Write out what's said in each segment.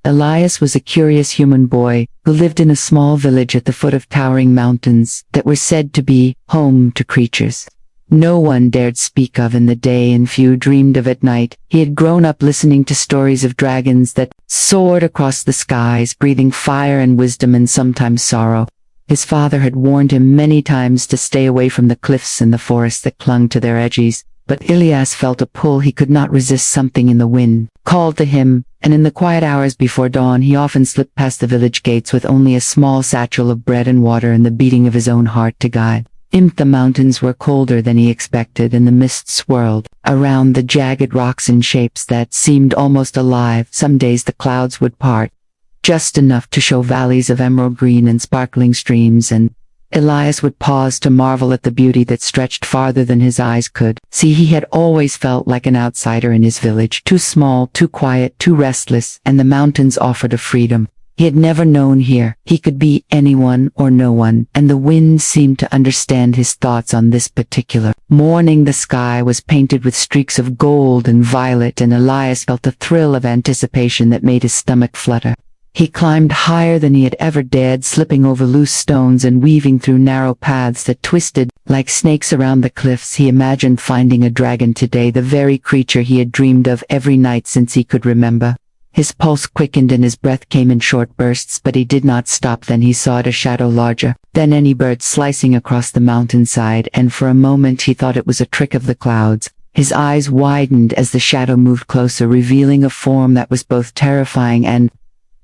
Elias was a curious human boy who lived in a small village at the foot of towering mountains that were said to be home to creatures no one dared speak of in the day and few dreamed of at night. He had grown up listening to stories of dragons that soared across the skies, breathing fire and wisdom and sometimes sorrow. His father had warned him many times to stay away from the cliffs and the forests that clung to their edges, but Elias felt a pull he could not resist. Something in the wind called to him, and in the quiet hours before dawn he often slipped past the village gates with only a small satchel of bread and water and the beating of his own heart to guide. The mountains were colder than he expected, and the mist swirled around the jagged rocks in shapes that seemed almost alive. Some days the clouds would part, just enough to show valleys of emerald green and sparkling streams, and Elias would pause to marvel at the beauty that stretched farther than his eyes could see. He had always felt like an outsider in his village, too small, too quiet, too restless, and the mountains offered a freedom he had never known here. He could be anyone or no one, and the wind seemed to understand his thoughts on this particular morning. The sky was painted with streaks of gold and violet, and Elias felt a thrill of anticipation that made his stomach flutter. He climbed higher than he had ever dared, slipping over loose stones and weaving through narrow paths that twisted like snakes around the cliffs. He imagined finding a dragon today, the very creature he had dreamed of every night since he could remember. His pulse quickened and his breath came in short bursts, but he did not stop. Then he saw a shadow larger than any bird slicing across the mountainside, and for a moment he thought it was a trick of the clouds. His eyes widened as the shadow moved closer, revealing a form that was both terrifying and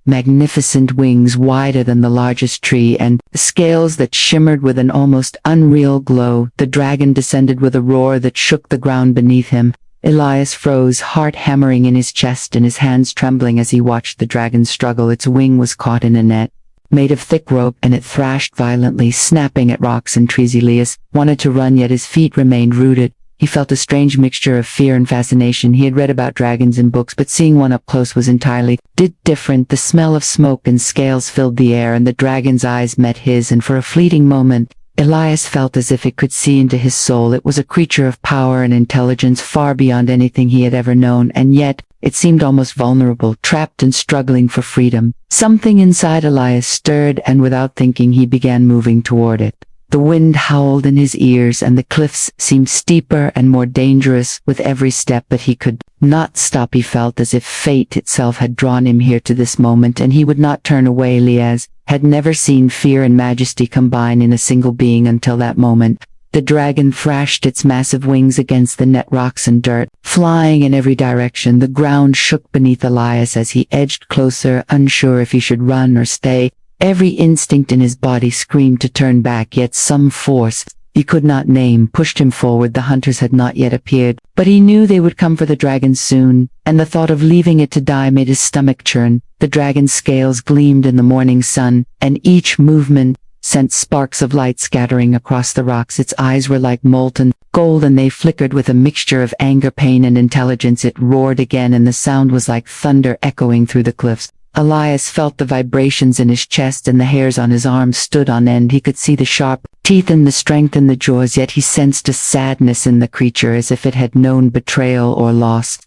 magnificent. Wings wider than the largest tree, and scales that shimmered with an almost unreal glow. The dragon descended with a roar that shook the ground beneath him. Elias froze, heart hammering in his chest and his hands trembling as he watched the dragon struggle. Its wing was caught in a net made of thick rope, and it thrashed violently, snapping at rocks and trees. Elias wanted to run, yet his feet remained rooted. He felt a strange mixture of fear and fascination. He had read about dragons in books, but seeing one up close was entirely different. The smell of smoke and scales filled the air, and the dragon's eyes met his, and for a fleeting moment Elias felt as if it could see into his soul. It was a creature of power and intelligence far beyond anything he had ever known, and yet it seemed almost vulnerable, trapped and struggling for freedom. Something inside Elias stirred, and without thinking he began moving toward it. The wind howled in his ears, and the cliffs seemed steeper and more dangerous with every step, but he could not stop. He felt as if fate itself had drawn him here to this moment, and he would not turn away. Elias had never seen fear and majesty combine in a single being until that moment. The dragon thrashed its massive wings against the net rocks and dirt, flying in every direction. The ground shook beneath Elias as he edged closer, unsure if he should run or stay. Every instinct in his body screamed to turn back, yet some force he could not name pushed him forward. The hunters had not yet appeared, but he knew they would come for the dragon soon, and the thought of leaving it to die made his stomach churn. The dragon's scales gleamed in the morning sun, and each movement sent sparks of light scattering across the rocks. Its eyes were like molten gold, and they flickered with a mixture of anger, pain, and intelligence. It roared again, and the sound was like thunder echoing through the cliffs. Elias felt the vibrations in his chest, and the hairs on his arms stood on end. He could see the sharp teeth and the strength in the jaws, yet he sensed a sadness in the creature, as if it had known betrayal or loss.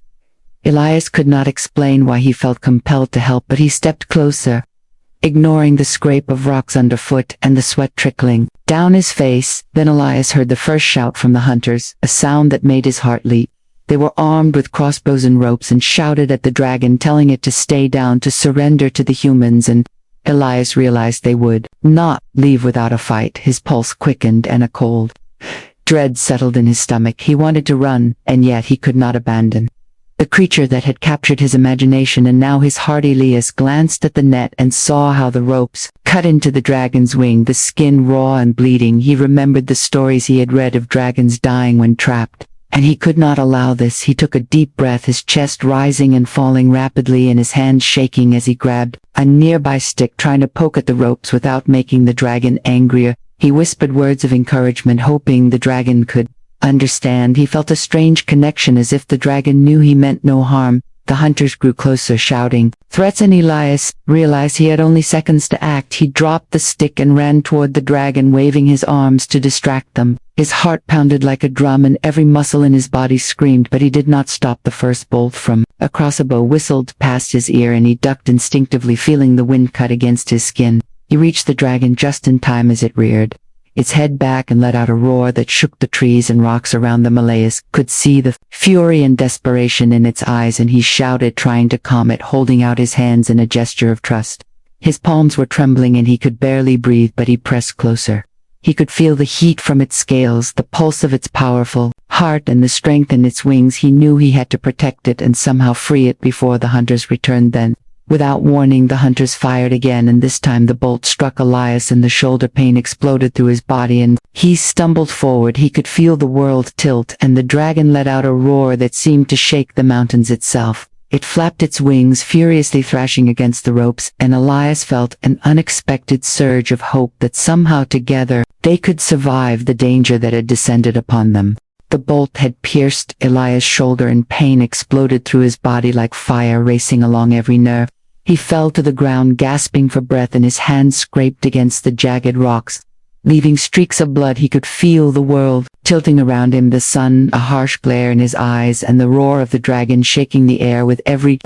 Elias could not explain why he felt compelled to help, but he stepped closer, ignoring the scrape of rocks underfoot and the sweat trickling down his face. Then Elias heard the first shout from the hunters, a sound that made his heart leap. They were armed with crossbows and ropes and shouted at the dragon, telling it to stay down, to surrender to the humans, and Elias realized they would not leave without a fight. His pulse quickened and a cold dread settled in his stomach. He wanted to run, and yet he could not abandon the creature that had captured his imagination, and now his heart. Elias glanced at the net and saw how the ropes cut into the dragon's wing, the skin raw and bleeding. He remembered the stories he had read of dragons dying when trapped, and he could not allow this. He took a deep breath, his chest rising and falling rapidly and his hands shaking as he grabbed a nearby stick, trying to poke at the ropes without making the dragon angrier. He whispered words of encouragement, hoping the dragon could understand. He felt a strange connection, as if the dragon knew he meant no harm. The hunters grew closer, shouting threats, and Elias realized he had only seconds to act. He dropped the stick and ran toward the dragon, waving his arms to distract them. His heart pounded like a drum and every muscle in his body screamed, but he did not stop. The first bolt from a crossbow whistled past his ear and he ducked instinctively, feeling the wind cut against his skin. He reached the dragon just in time as it reared its head back and let out a roar that shook the trees and rocks around them. Elias could see the fury and desperation in its eyes, and he shouted, trying to calm it, holding out his hands in a gesture of trust. His palms were trembling and he could barely breathe, but he pressed closer. He could feel the heat from its scales, the pulse of its powerful heart, and the strength in its wings. He knew he had to protect it and somehow free it before the hunters returned. Then, without warning, the hunters fired again, and this time the bolt struck Elias in the shoulder. Pain exploded through his body and he stumbled forward. He could feel the world tilt, and the dragon let out a roar that seemed to shake the mountains itself. It flapped its wings, furiously thrashing against the ropes, and Elias felt an unexpected surge of hope that somehow together they could survive the danger that had descended upon them. The bolt had pierced Elias' shoulder and pain exploded through his body like fire racing along every nerve. He fell to the ground, gasping for breath, and his hands scraped against the jagged rocks, leaving streaks of blood. He could feel the world tilting around him, the sun a harsh glare in his eyes, and the roar of the dragon shaking the air with every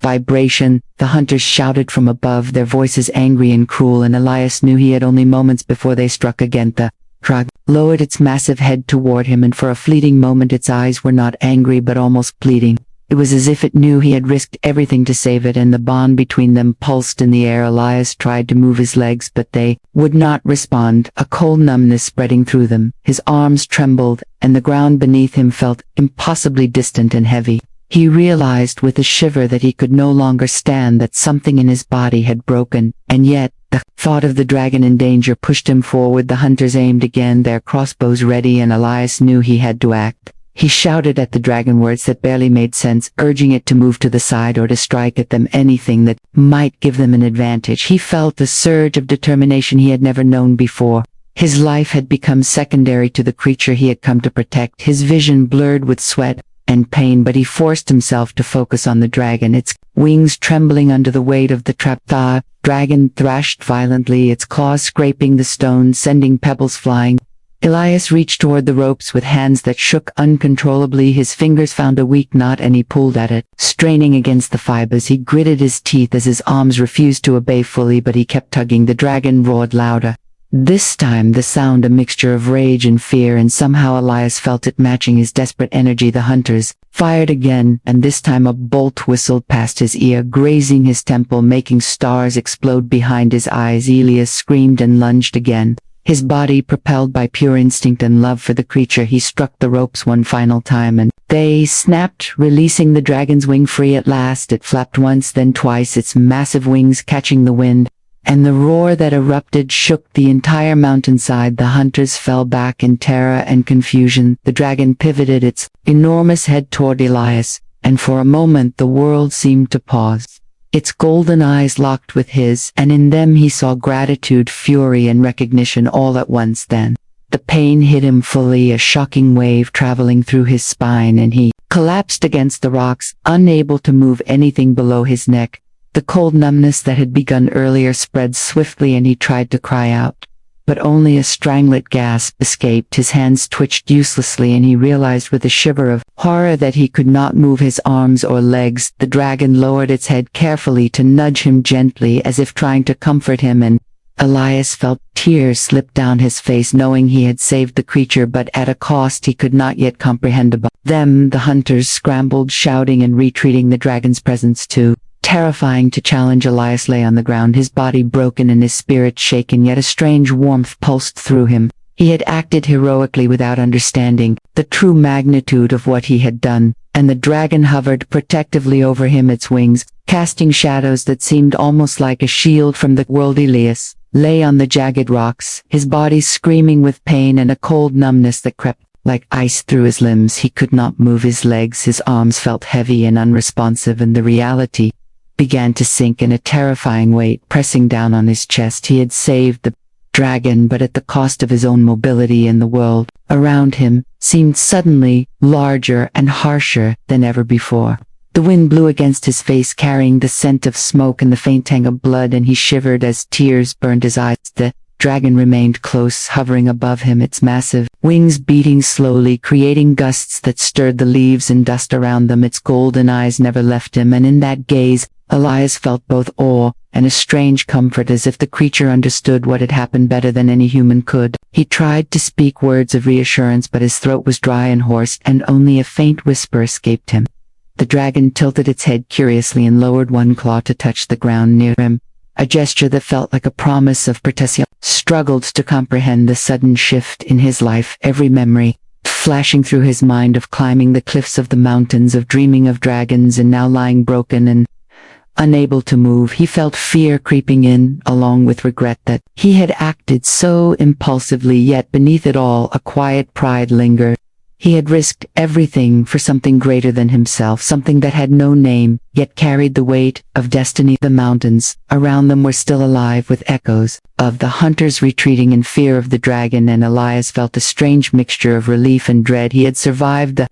vibration. The hunters shouted from above, their voices angry and cruel, and Elias knew he had only moments before they struck again. The dragon lowered its massive head toward him, and for a fleeting moment its eyes were not angry but almost pleading. It was as if it knew he had risked everything to save it, and the bond between them pulsed in the air. Elias tried to move his legs, but they would not respond, a cold numbness spreading through them. His arms trembled, and the ground beneath him felt impossibly distant and heavy. He realized with a shiver that he could no longer stand, that something in his body had broken, and yet the thought of the dragon in danger pushed him forward. The hunters aimed again, their crossbows ready, and Elias knew he had to act. He shouted at the dragon words that barely made sense, urging it to move to the side or to strike at them, anything that might give them an advantage. He felt a surge of determination he had never known before. His life had become secondary to the creature he had come to protect. His vision blurred with sweat and pain, but he forced himself to focus on the dragon, its wings trembling under the weight of the trap. The dragon thrashed violently, its claws scraping the stone, sending pebbles flying. Elias reached toward the ropes with hands that shook uncontrollably. His fingers found a weak knot and he pulled at it, straining against the fibers. He gritted his teeth as his arms refused to obey fully, but he kept tugging. The dragon roared louder. This time the sound a mixture of rage and fear, and somehow Elias felt it matching his desperate energy. The hunters fired again, and this time a bolt whistled past his ear, grazing his temple, making stars explode behind his eyes. Elias screamed and lunged again. His body propelled by pure instinct and love for the creature, he struck the ropes one final time, and they snapped, releasing the dragon's wing free at last. It flapped once, then twice, its massive wings catching the wind, and the roar that erupted shook the entire mountainside. The hunters fell back in terror and confusion. The dragon pivoted its enormous head toward Elias, and for a moment the world seemed to pause. Its golden eyes locked with his, and in them he saw gratitude, fury, and recognition all at once. Then the pain hit him fully, a shocking wave traveling through his spine, and he collapsed against the rocks, unable to move anything below his neck. The cold numbness that had begun earlier spread swiftly, and he tried to cry out, but only a strangling gasp escaped. His hands twitched uselessly, and he realized with a shiver of horror that he could not move his arms or legs. The dragon lowered its head carefully to nudge him gently, as if trying to comfort him, and Elias felt tears slip down his face, knowing he had saved the creature, but at a cost he could not yet comprehend. Above them, the hunters scrambled, shouting and retreating. The dragon's presence, too terrifying to challenge, Elias lay on the ground, his body broken and his spirit shaken, yet a strange warmth pulsed through him. He had acted heroically without understanding the true magnitude of what he had done, and the dragon hovered protectively over him, its wings casting shadows that seemed almost like a shield from the world. Elias lay on the jagged rocks, his body screaming with pain, and a cold numbness that crept like ice through his limbs. He could not move his legs, his arms felt heavy and unresponsive, and the reality began to sink in a terrifying weight, pressing down on his chest. He had saved the dragon, but at the cost of his own mobility, and the world around him seemed suddenly larger and harsher than ever before. The wind blew against his face, carrying the scent of smoke and the faint tang of blood, and he shivered as tears burned his eyes. The dragon remained close, hovering above him, its massive wings beating slowly, creating gusts that stirred the leaves and dust around them. Its golden eyes never left him, and in that gaze, Elias felt both awe and a strange comfort, as if the creature understood what had happened better than any human could. He tried to speak words of reassurance, but his throat was dry and hoarse, and only a faint whisper escaped him. The dragon tilted its head curiously and lowered one claw to touch the ground near him, a gesture that felt like a promise of protection. Struggled to comprehend the sudden shift in his life, every memory flashing through his mind of climbing the cliffs of the mountains, of dreaming of dragons, and now lying broken and unable to move. He felt fear creeping in, along with regret that he had acted so impulsively, yet beneath it all, a quiet pride lingered. He had risked everything for something greater than himself, something that had no name, yet carried the weight of destiny. The mountains around them were still alive with echoes of the hunters retreating in fear of the dragon, and Elias felt a strange mixture of relief and dread. He had survived the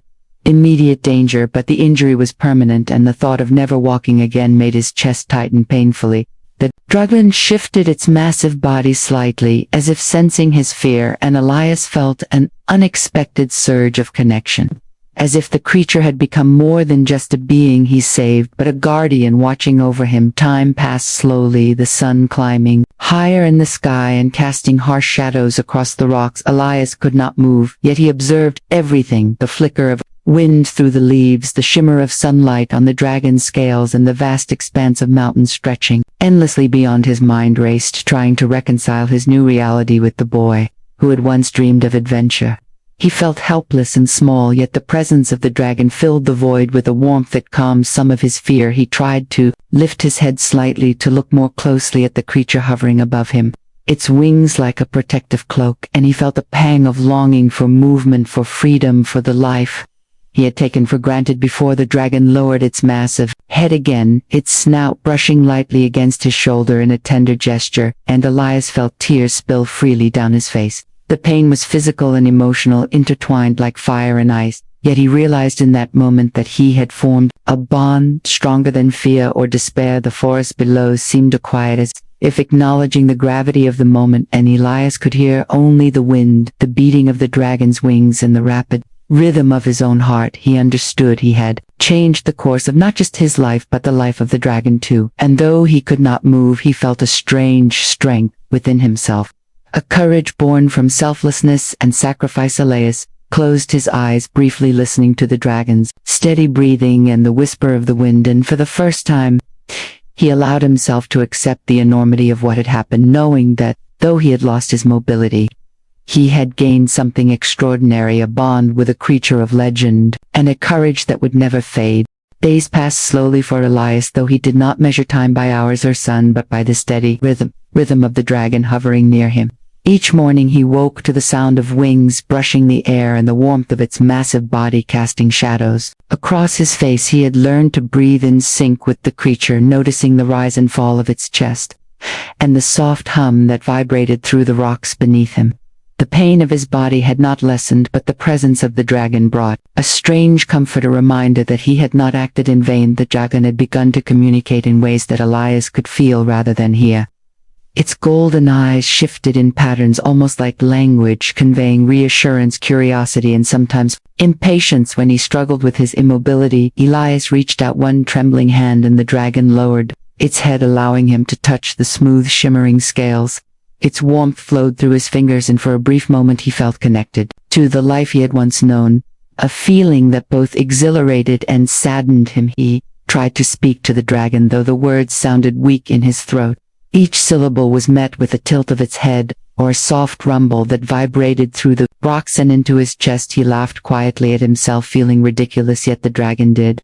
immediate danger, but the injury was permanent, and the thought of never walking again made his chest tighten painfully. The dragon shifted its massive body slightly, as if sensing his fear, and Elias felt an unexpected surge of connection. As if the creature had become more than just a being he saved, but a guardian watching over him. Time passed slowly, the sun climbing higher in the sky and casting harsh shadows across the rocks. Elias could not move, yet he observed everything: the flicker of wind through the leaves, the shimmer of sunlight on the dragon's scales, and the vast expanse of mountains stretching endlessly beyond. His mind raced, trying to reconcile his new reality with the boy who had once dreamed of adventure. He felt helpless and small, yet the presence of the dragon filled the void with a warmth that calmed some of his fear. He tried to lift his head slightly to look more closely at the creature hovering above him, its wings like a protective cloak, and he felt a pang of longing for movement, for freedom, for the life he had taken for granted before. The dragon lowered its massive head again, its snout brushing lightly against his shoulder in a tender gesture, and Elias felt tears spill freely down his face. The pain was physical and emotional, intertwined like fire and ice, yet he realized in that moment that he had formed a bond stronger than fear or despair. The forest below seemed to quiet, as if acknowledging the gravity of the moment, and Elias could hear only the wind, the beating of the dragon's wings, and the rapid rhythm of his own heart. He understood he had changed the course of not just his life, but the life of the dragon too, and though he could not move, he felt a strange strength within himself, a courage born from selflessness and sacrifice. Elias closed his eyes, briefly listening to the dragon's steady breathing and the whisper of the wind, and for the first time, he allowed himself to accept the enormity of what had happened, knowing that, though he had lost his mobility, he had gained something extraordinary, a bond with a creature of legend, and a courage that would never fade. Days passed slowly for Elias, though he did not measure time by hours or sun, but by the steady rhythm of the dragon hovering near him. Each morning he woke to the sound of wings brushing the air and the warmth of its massive body casting shadows across his face. He had learned to breathe in sync with the creature, noticing the rise and fall of its chest, and the soft hum that vibrated through the rocks beneath him. The pain of his body had not lessened, but the presence of the dragon brought a strange comfort, a reminder that he had not acted in vain. The dragon had begun to communicate in ways that Elias could feel rather than hear. Its golden eyes shifted in patterns almost like language, conveying reassurance, curiosity, and sometimes impatience. When he struggled with his immobility, Elias reached out one trembling hand, and the dragon lowered its head, allowing him to touch the smooth, shimmering scales. Its warmth flowed through his fingers, and for a brief moment he felt connected to the life he had once known, a feeling that both exhilarated and saddened him. He tried to speak to the dragon, though the words sounded weak in his throat. Each syllable was met with a tilt of its head, or a soft rumble that vibrated through the rocks and into his chest. He laughed quietly at himself, feeling ridiculous, yet the dragon did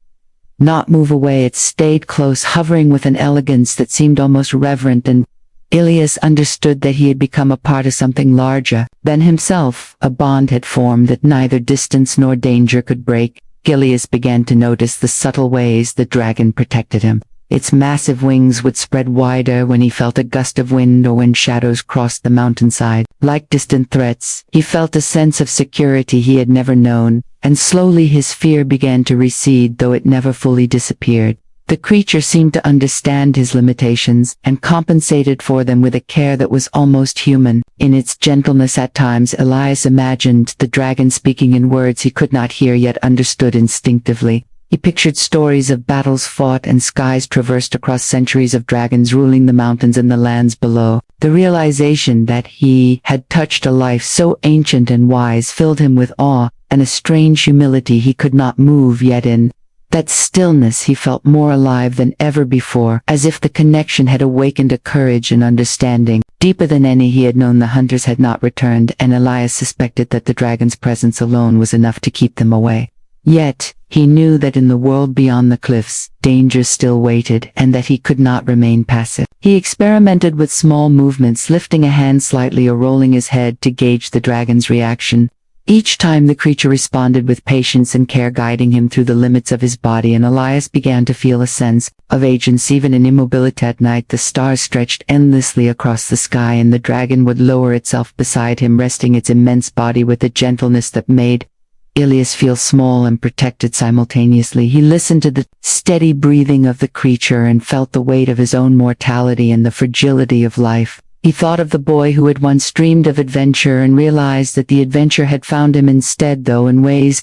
not move away. It stayed close, hovering with an elegance that seemed almost reverent, and Elias understood that he had become a part of something larger than himself. A bond had formed that neither distance nor danger could break. Elias began to notice the subtle ways the dragon protected him. Its massive wings would spread wider when he felt a gust of wind or when shadows crossed the mountainside. Like distant threats, he felt a sense of security he had never known, and slowly his fear began to recede, though it never fully disappeared. The creature seemed to understand his limitations and compensated for them with a care that was almost human. In its gentleness at times, Elias imagined the dragon speaking in words he could not hear yet understood instinctively. He pictured stories of battles fought and skies traversed across centuries of dragons ruling the mountains and the lands below. The realization that he had touched a life so ancient and wise filled him with awe and a strange humility he could not move, yet in that stillness he felt more alive than ever before, as if the connection had awakened a courage and understanding deeper than any he had known. The hunters had not returned, and Elias suspected that the dragon's presence alone was enough to keep them away. Yet, he knew that in the world beyond the cliffs, dangers still waited, and that he could not remain passive. He experimented with small movements, lifting a hand slightly or rolling his head to gauge the dragon's reaction. Each time the creature responded with patience and care, guiding him through the limits of his body, and Elias began to feel a sense of agency. Even in immobility at night, the stars stretched endlessly across the sky, and the dragon would lower itself beside him, resting its immense body with a gentleness that made Elias feel small and protected simultaneously. He listened to the steady breathing of the creature and felt the weight of his own mortality and the fragility of life. He thought of the boy who had once dreamed of adventure and realized that the adventure had found him instead, though in ways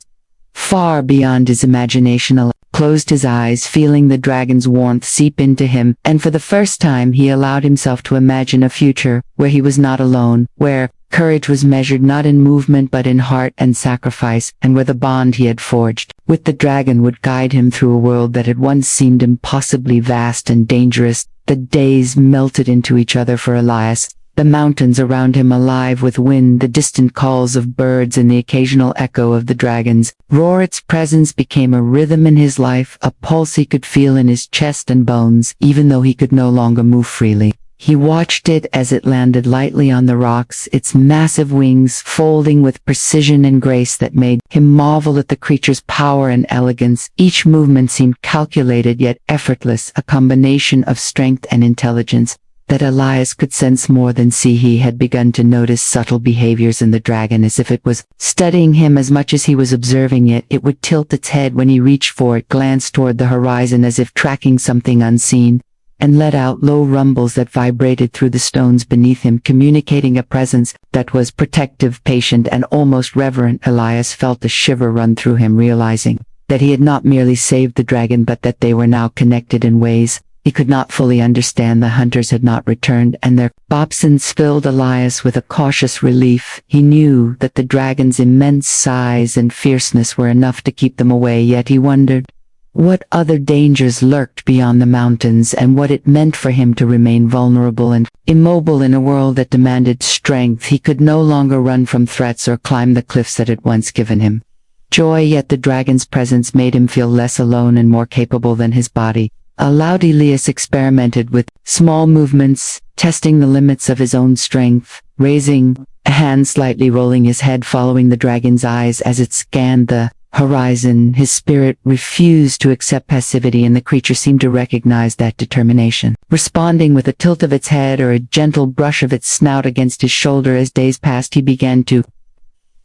far beyond his imagination. Elias closed his eyes, feeling the dragon's warmth seep into him, and for the first time he allowed himself to imagine a future where he was not alone, where courage was measured not in movement but in heart and sacrifice, and where the bond he had forged with the dragon would guide him through a world that had once seemed impossibly vast and dangerous. The days melted into each other for Elias, the mountains around him alive with wind, the distant calls of birds and the occasional echo of the dragon's roar. Its presence became a rhythm in his life, a pulse he could feel in his chest and bones, even though he could no longer move freely. He watched it as it landed lightly on the rocks, its massive wings folding with precision and grace that made him marvel at the creature's power and elegance. Each movement seemed calculated yet effortless, a combination of strength and intelligence that Elias could sense more than see. He had begun to notice subtle behaviors in the dragon, as if it was studying him as much as he was observing it. It would tilt its head when he reached for it, glance toward the horizon as if tracking something unseen, and let out low rumbles that vibrated through the stones beneath him, communicating a presence that was protective, patient, and almost reverent. Elias felt a shiver run through him, realizing that he had not merely saved the dragon but that they were now connected in ways he could not fully understand. The hunters had not returned, and their absence filled Elias with a cautious relief. He knew that the dragon's immense size and fierceness were enough to keep them away, yet he wondered what other dangers lurked beyond the mountains, and what it meant for him to remain vulnerable and immobile in a world that demanded strength. He could no longer run from threats or climb the cliffs that had once given him joy, yet the dragon's presence made him feel less alone and more capable than his body. Aloud, Elias experimented with small movements, testing the limits of his own strength, raising a hand slightly, rolling his head, following the dragon's eyes as it scanned the horizon. His spirit refused to accept passivity, and the creature seemed to recognize that determination, responding with a tilt of its head or a gentle brush of its snout against his shoulder. As days passed, he began to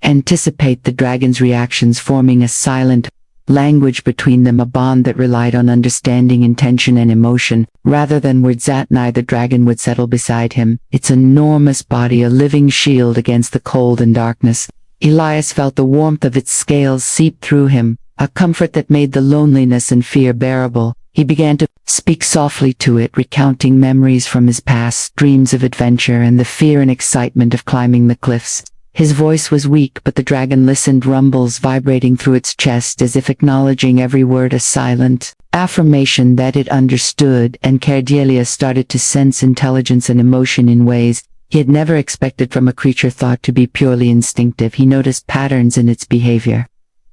anticipate the dragon's reactions, forming a silent language between them, a bond that relied on understanding, intention, and emotion, rather than words. At night, the dragon would settle beside him, its enormous body a living shield against the cold and darkness. Elias felt the warmth of its scales seep through him, a comfort that made the loneliness and fear bearable. He began to speak softly to it, recounting memories from his past, dreams of adventure, and the fear and excitement of climbing the cliffs. His voice was weak, but the dragon listened, rumbles vibrating through its chest as if acknowledging every word, a silent affirmation that it understood and cared. Elias started to sense intelligence and emotion in ways he had never expected from a creature thought to be purely instinctive. He noticed patterns in its behavior,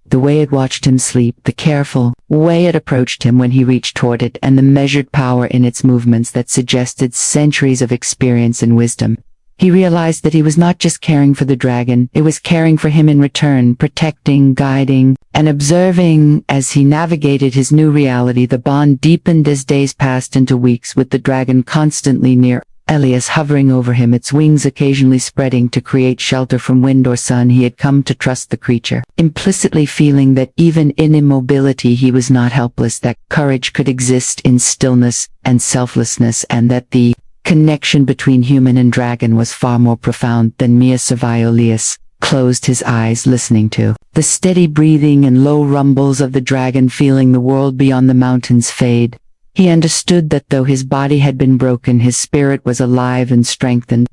the way it watched him sleep, the careful way it approached him when he reached toward it, and the measured power in its movements that suggested centuries of experience and wisdom. He realized that he was not just caring for the dragon, it was caring for him in return, protecting, guiding, and observing as he navigated his new reality. The bond deepened as days passed into weeks, with the dragon constantly near. Elias hovering over him, its wings occasionally spreading to create shelter from wind or sun. He had come to trust the creature, implicitly feeling that even in immobility he was not helpless, that courage could exist in stillness and selflessness, and that the connection between human and dragon was far more profound than mere survival. Elias closed his eyes, listening to the steady breathing and low rumbles of the dragon, feeling the world beyond the mountains fade. He understood that though his body had been broken, his spirit was alive and strengthened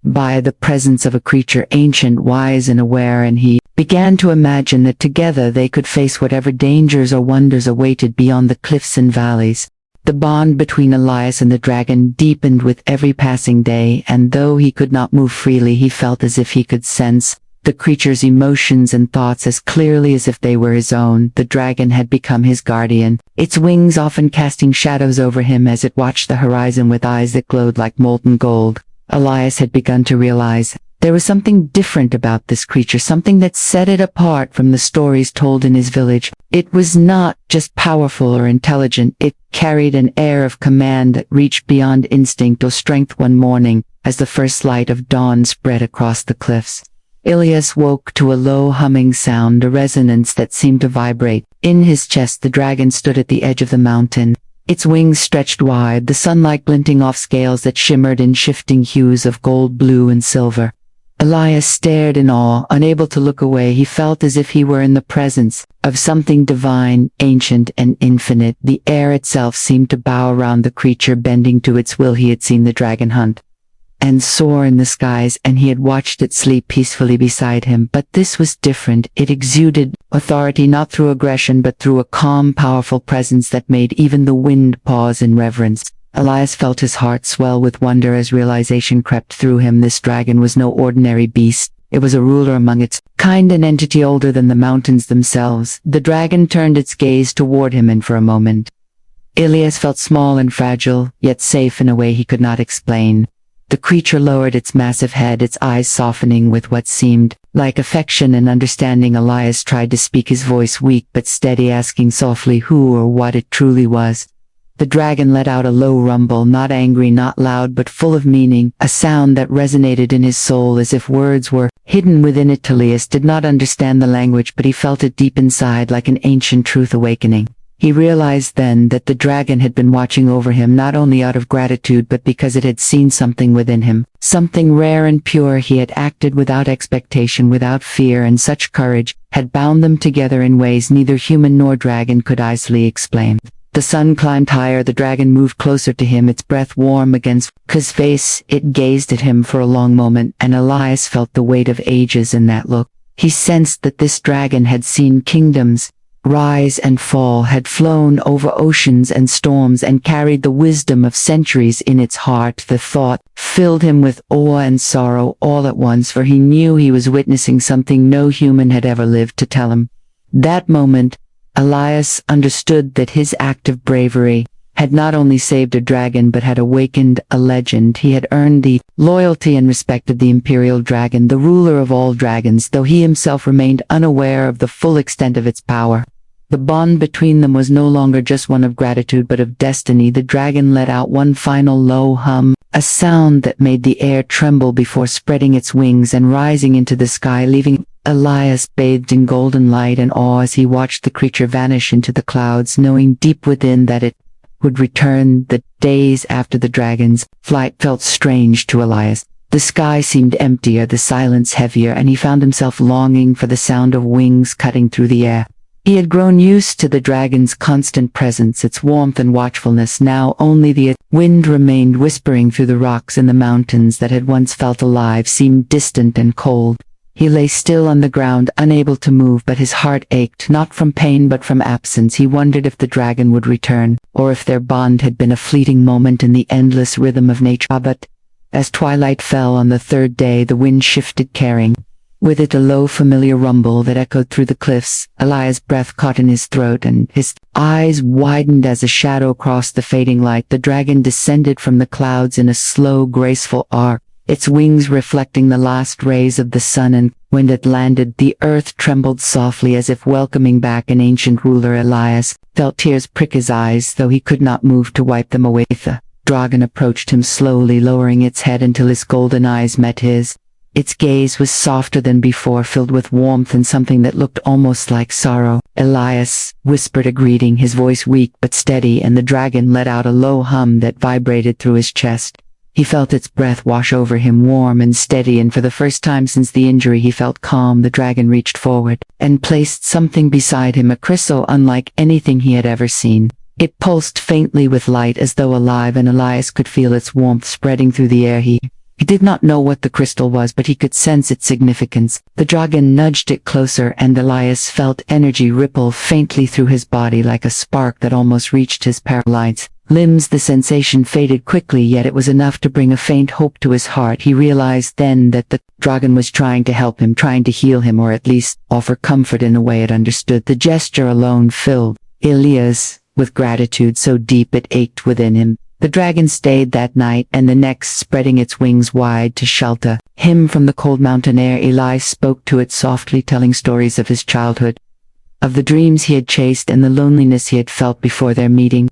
by the presence of a creature ancient, wise, and aware, and he began to imagine that together they could face whatever dangers or wonders awaited beyond the cliffs and valleys. The bond between Elias and the dragon deepened with every passing day, and though he could not move freely, he felt as if he could sense the creature's emotions and thoughts as clearly as if they were his own. The dragon had become his guardian, its wings often casting shadows over him as it watched the horizon with eyes that glowed like molten gold. Elias had begun to realize there was something different about this creature, something that set it apart from the stories told in his village. It was not just powerful or intelligent, it carried an air of command that reached beyond instinct or strength. One morning, as the first light of dawn spread across the cliffs, Elias woke to a low humming sound, a resonance that seemed to vibrate in his chest. The dragon stood at the edge of the mountain, its wings stretched wide, the sunlight glinting off scales that shimmered in shifting hues of gold, blue, and silver. Elias stared in awe, unable to look away. He felt as if he were in the presence of something divine, ancient, and infinite. The air itself seemed to bow around the creature, bending to its will. He had seen the dragon hunt and soar in the skies, and he had watched it sleep peacefully beside him. But this was different. It exuded authority, not through aggression, but through a calm, powerful presence that made even the wind pause in reverence. Elias felt his heart swell with wonder as realization crept through him. This dragon was no ordinary beast. It was a ruler among its kind, an entity older than the mountains themselves. The dragon turned its gaze toward him, and for a moment, Elias felt small and fragile, yet safe in a way he could not explain. The creature lowered its massive head, its eyes softening with what seemed like affection and understanding. Elias tried to speak, his voice weak but steady, asking softly who or what it truly was. The dragon let out a low rumble, not angry, not loud, but full of meaning, a sound that resonated in his soul as if words were hidden within it. Elias did not understand the language, but he felt it deep inside, like an ancient truth awakening. He realized then that the dragon had been watching over him, not only out of gratitude but because it had seen something within him, something rare and pure. He had acted without expectation, without fear, and such courage had bound them together in ways neither human nor dragon could easily explain. The sun climbed higher, the dragon moved closer to him, its breath warm against his face. It gazed at him for a long moment, and Elias felt the weight of ages in that look. He sensed that this dragon had seen kingdoms rise and fall, had flown over oceans and storms, and carried the wisdom of centuries in its heart. The thought filled him with awe and sorrow all at once, for he knew he was witnessing something no human had ever lived to tell him. That moment, Elias understood that his act of bravery had not only saved a dragon but had awakened a legend. He had earned the loyalty and respect of the Imperial Dragon, the ruler of all dragons, though he himself remained unaware of the full extent of its power. The bond between them was no longer just one of gratitude but of destiny. The dragon let out one final low hum, a sound that made the air tremble before spreading its wings and rising into the sky, leaving Elias bathed in golden light and awe as he watched the creature vanish into the clouds, knowing deep within that it would return. The days after the dragon's flight felt strange to Elias. The sky seemed emptier, the silence heavier, and he found himself longing for the sound of wings cutting through the air. He had grown used to the dragon's constant presence, its warmth and watchfulness. Now only the wind remained, whispering through the rocks, and the mountains that had once felt alive seemed distant and cold. He lay still on the ground, unable to move, but his heart ached, not from pain but from absence. He wondered if the dragon would return, or if their bond had been a fleeting moment in the endless rhythm of nature. But as twilight fell on the third day, the wind shifted, carrying with it a low familiar rumble that echoed through the cliffs. Elias' breath caught in his throat, and his eyes widened as a shadow crossed the fading light. The dragon descended from the clouds in a slow, graceful arc, its wings reflecting the last rays of the sun, and when it landed, the earth trembled softly as if welcoming back an ancient ruler. Elias felt tears prick his eyes, though he could not move to wipe them away. The dragon approached him slowly, lowering its head until his golden eyes met his. Its gaze was softer than before, filled with warmth and something that looked almost like sorrow. Elias whispered a greeting, his voice weak but steady, and the dragon let out a low hum that vibrated through his chest. He felt its breath wash over him, warm and steady, and for the first time since the injury he felt calm. The dragon reached forward and placed something beside him, a crystal unlike anything he had ever seen. It pulsed faintly with light as though alive, and Elias could feel its warmth spreading through the air. He did not know what the crystal was, but he could sense its significance. The dragon nudged it closer, and Elias felt energy ripple faintly through his body like a spark that almost reached his paralyzed limbs. The sensation faded quickly, yet it was enough to bring a faint hope to his heart. He realized then that the dragon was trying to help him, trying to heal him, or at least offer comfort in a way it understood. The gesture alone filled Elias with gratitude so deep it ached within him. The dragon stayed that night and the next, spreading its wings wide to shelter him from the cold mountain air. Elias spoke to it softly, telling stories of his childhood, of the dreams he had chased and the loneliness he had felt before their meeting.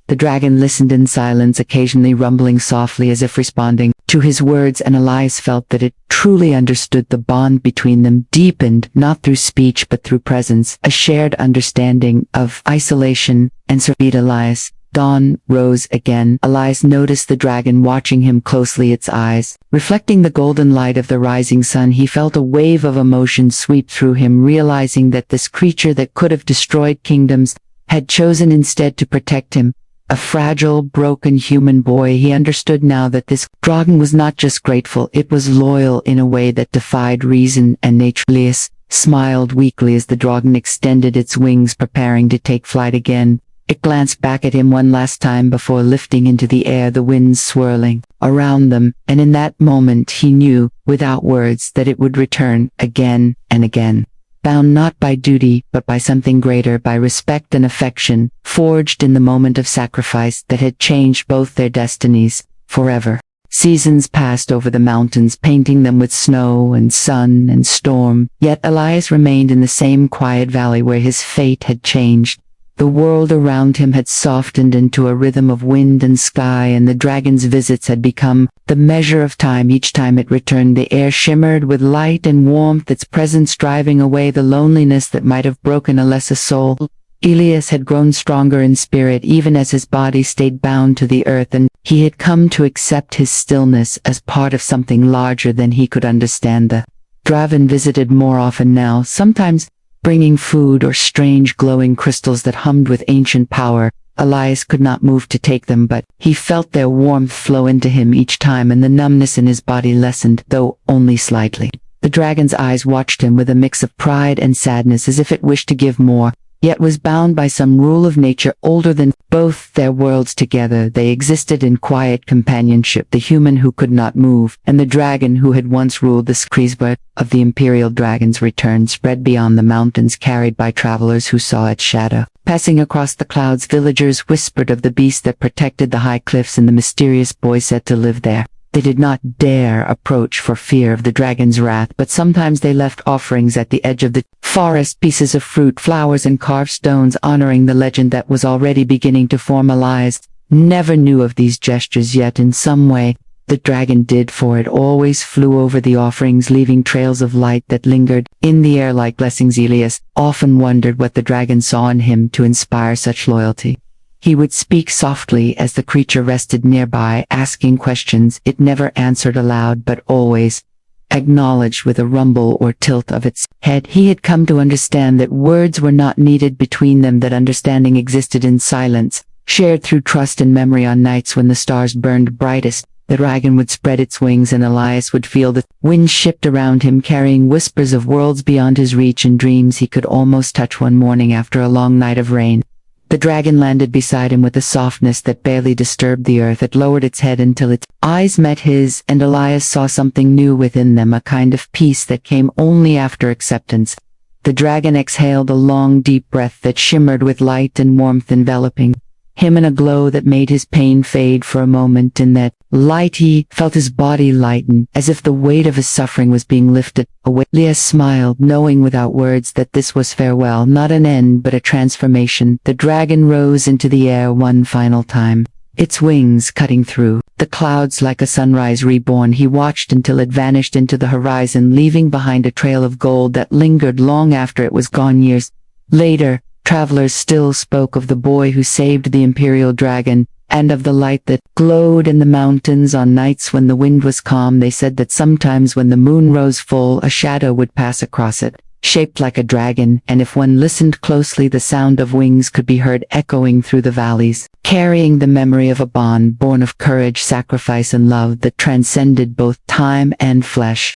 The dragon listened in silence, occasionally rumbling softly as if responding to his words, and Elias felt that it truly understood. The bond between them deepened, not through speech but through presence, a shared understanding of isolation and surveyed Elias. Dawn rose again. Elias noticed the dragon watching him closely, its eyes reflecting the golden light of the rising sun. He felt a wave of emotion sweep through him, realizing that this creature that could have destroyed kingdoms had chosen instead to protect him. A fragile, broken human boy, he understood now that this dragon was not just grateful, it was loyal in a way that defied reason and nature. Elias smiled weakly as the dragon extended its wings, preparing to take flight again. It glanced back at him one last time before lifting into the air, the winds swirling around them, and in that moment he knew, without words, that it would return again and again. Bound not by duty, but by something greater, by respect and affection, forged in the moment of sacrifice that had changed both their destinies forever. Seasons passed over the mountains, painting them with snow and sun and storm, yet Elias remained in the same quiet valley where his fate had changed. The world around him had softened into a rhythm of wind and sky, and the dragon's visits had become the measure of time. Each time it returned, the air shimmered with light and warmth, its presence driving away the loneliness that might have broken a lesser soul. Elias had grown stronger in spirit, even as his body stayed bound to the earth, and he had come to accept his stillness as part of something larger than he could understand. The dragon visited more often now, sometimes bringing food or strange glowing crystals that hummed with ancient power. Elias could not move to take them, but he felt their warmth flow into him each time, and the numbness in his body lessened, though only slightly. The dragon's eyes watched him with a mix of pride and sadness, as if it wished to give more, yet was bound by some rule of nature older than both their worlds. Together they existed in quiet companionship, the human who could not move, and the dragon who had once ruled the skies. But of the Imperial Dragon's return spread beyond the mountains, carried by travelers who saw its shadow. Passing across the clouds, villagers whispered of the beast that protected the high cliffs and the mysterious boy said to live there. They did not dare approach for fear of the dragon's wrath, but sometimes they left offerings at the edge of the forest, pieces of fruit, flowers, and carved stones honoring the legend that was already beginning to form. Elias never knew of these gestures, yet in some way the dragon did, for it always flew over the offerings, leaving trails of light that lingered in the air like blessings. Elias often wondered what the dragon saw in him to inspire such loyalty. He would speak softly as the creature rested nearby, asking questions it never answered aloud, but always acknowledged with a rumble or tilt of its head. He had come to understand that words were not needed between them, that understanding existed in silence, shared through trust and memory. On nights when the stars burned brightest, the dragon would spread its wings and Elias would feel the wind shift around him, carrying whispers of worlds beyond his reach and dreams he could almost touch. One morning after a long night of rain, the dragon landed beside him with a softness that barely disturbed the earth. It lowered its head until its eyes met his, and Elias saw something new within them, a kind of peace that came only after acceptance. The dragon exhaled a long, deep breath that shimmered with light and warmth, enveloping him in a glow that made his pain fade for a moment. In that light he felt his body lighten, as if the weight of his suffering was being lifted away. Elias smiled, knowing without words that this was farewell, not an end but a transformation. The dragon rose into the air one final time, its wings cutting through the clouds like a sunrise reborn. He watched until it vanished into the horizon, leaving behind a trail of gold that lingered long after it was gone. Years later, travelers still spoke of the boy who saved the Imperial Dragon, and of the light that glowed in the mountains on nights when the wind was calm. They said that sometimes when the moon rose full, a shadow would pass across it, shaped like a dragon, and if one listened closely, the sound of wings could be heard echoing through the valleys, carrying the memory of a bond born of courage, sacrifice, and love that transcended both time and flesh.